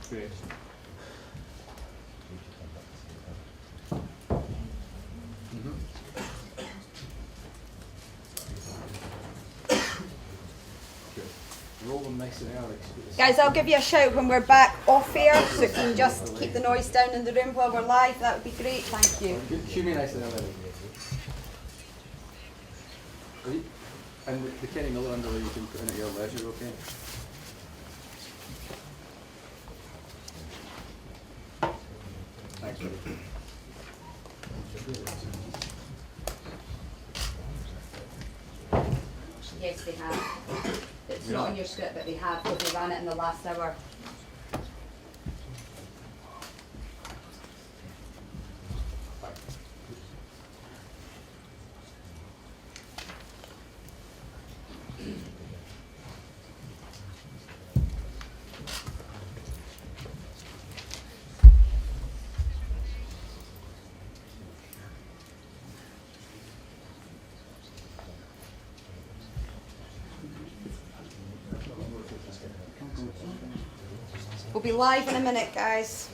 Great. Roll them nice and early. Guys, I'll give you a shout when we're back off here, so can you just keep the noise down in the room while we're live? That would be great, thank you. Cue me nice and early. And the Kenny Miller underlay you can put in at your leisure, okay? Thanks, buddy. Yes, they have. It's not on your script, but they have, because they ran it in the last hour. We'll be live in a minute, guys.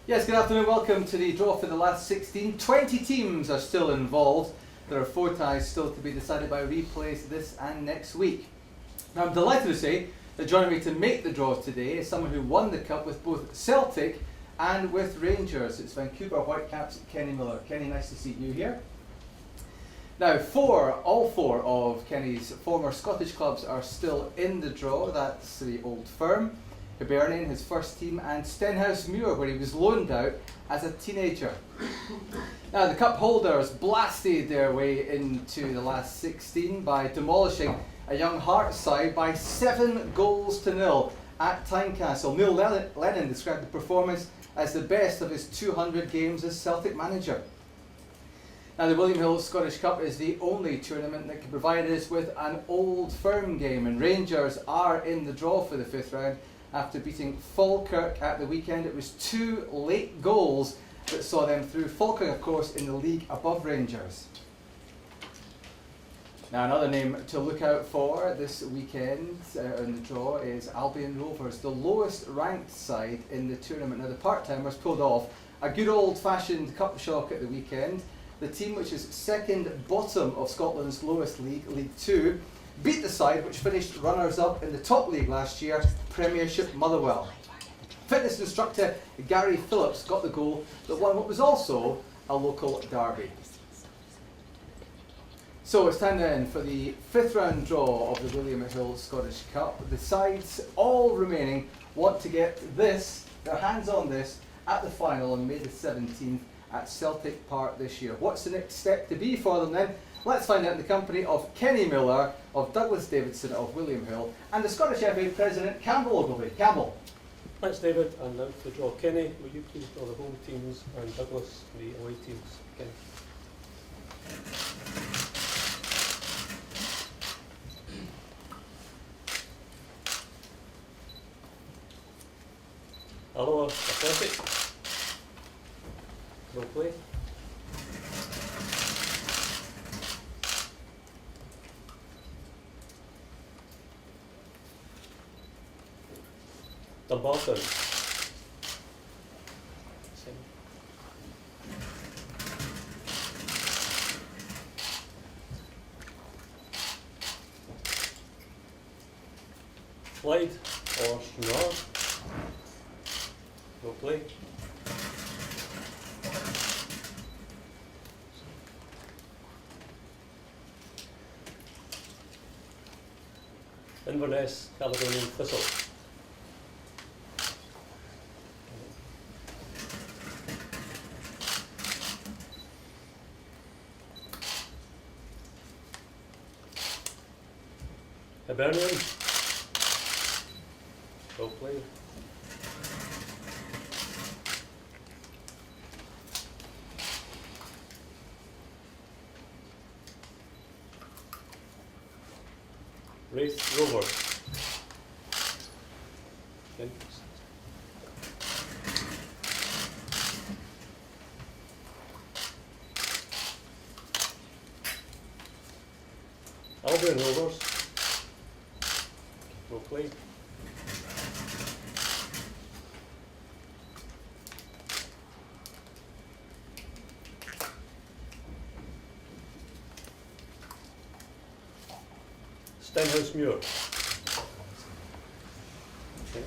Yes, good afternoon, welcome to the draw for the last 16. 20 teams are still involved. There are 4 ties still to be decided by replays this and next week. Now I'm delighted to say that joining me to make the draw today is someone who won the Cup with both Celtic and with Rangers. It's Vancouver Whitecaps Kenny Miller. Kenny, nice to see you here. Now all four of Kenny's former Scottish clubs are still in the draw. That's the Old Firm, Hibernian, his first team, and Stenhousemuir, where he was loaned out as a teenager. Now the cup holders blasted their way into the last 16 by demolishing a young Hearts side by 7-0 at Tynecastle. Neil Lennon described the performance as the best of his 200 games as Celtic manager. Now the William Hill Scottish Cup is the only tournament that can provide us with an Old Firm game, and Rangers are in the draw for the 5th round after beating Falkirk at the weekend. It was 2 late goals that saw them through. Falkirk, of course, in the league above Rangers. Now another name to look out for this weekend in the draw is Albion Rovers, the lowest ranked side in the tournament. Now the part-timers pulled off a good old-fashioned cup shock at the weekend. The team, which is second bottom of Scotland's lowest league, League 2, beat the side which finished runners-up in the top league last year, Premiership Motherwell. Fitness instructor Gary Phillips got the goal that won what was also a local derby. So it's time then for the 5th round draw of the William Hill Scottish Cup. The sides, all remaining, want to get their hands on this, at the final on May the 17th at Celtic Park this year. What's the next step to be for them then? Let's find out in the company of Kenny Miller, of Douglas Davidson of William Hill, and the Scottish FA President Campbell Ogilvie. Campbell. Thanks, David. And now to draw. Kenny, will you please draw the home teams, and Douglas the away teams? Kenny. Alloa Athletic. No play. Dumbarton. Clyde or Stranraer. No play. Inverness, Caledonian Thistle. Hibernian. Well played. Raith Rovers. Okay. Albion Rovers. Well played. Stenhouse Muir. Okay.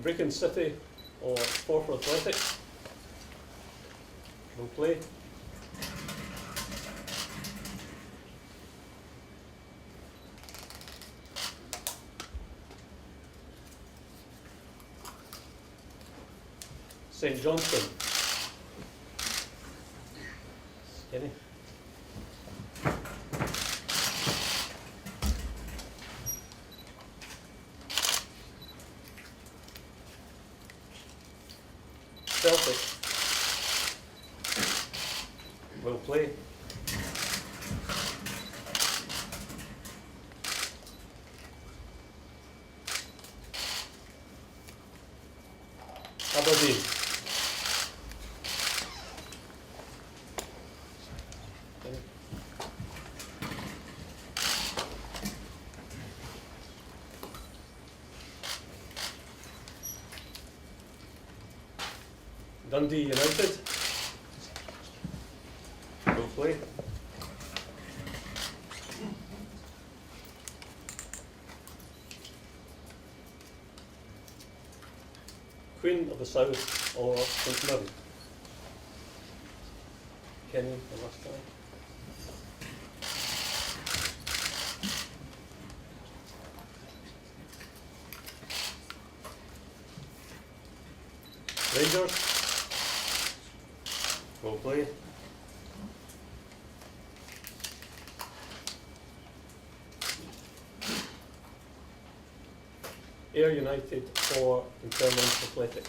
Brecon City or Forfar Athletic. No play. St Johnstone. Kenny. Celtic. Well played. Aberdeen. Okay. Dundee United. Well played. Queen of the South or St Mirren. Kenny, the last time. Rangers. Well played. Ayr United or Dunfermline Athletic.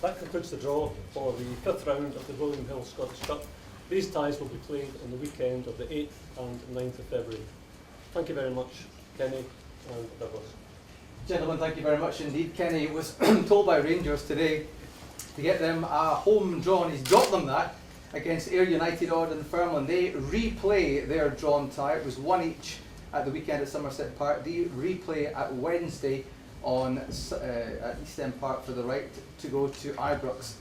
That concludes the draw for the 5th round of the William Hill Scottish Cup. These ties will be played on the weekend of the 8th and 9th of February. Thank you very much, Kenny and Douglas. Gentlemen, thank you very much indeed. Kenny was told by Rangers today to get them a home draw, and he's got them that against Ayr United or Dunfermline. They replay their drawn tie. It was 1 each at the weekend at Somerset Park. They replay at Wednesday on at East End Park for the right to go to Ibrox.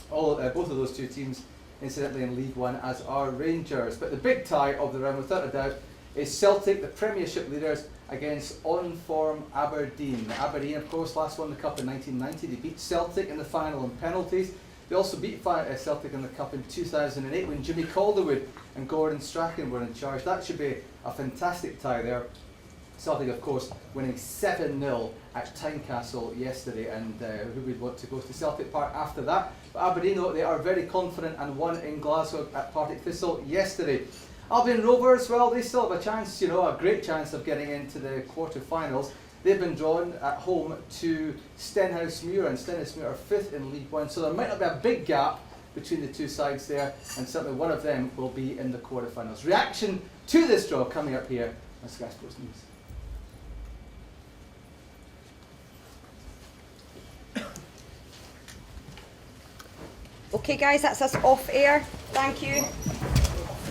Both of those two teams, incidentally, in League One, as are Rangers. But the big tie of the round, without a doubt, is Celtic, the Premiership leaders, against on-form Aberdeen. Aberdeen, of course, last won the Cup in 1990. They beat Celtic in the final on penalties. They also beat Celtic in the Cup in 2008 when Jimmy Calderwood and Gordon Strachan were in charge. That should be a fantastic tie there. Celtic, of course, winning 7-0 at Tynecastle yesterday, and who would want to go to Celtic Park after that? But Aberdeen, though, they are very confident and won in Glasgow at Partick Thistle yesterday. Albion Rovers, well, they still have a chance, a great chance of getting into the quarter-finals. They've been drawn at home to Stenhouse Muir, and Stenhouse Muir are 5th in League One, so there might not be a big gap between the two sides there, and certainly one of them will be in the quarter-finals. Reaction to this draw coming up here on Sky Sports News. Okay, guys, that's us off air. Thank you.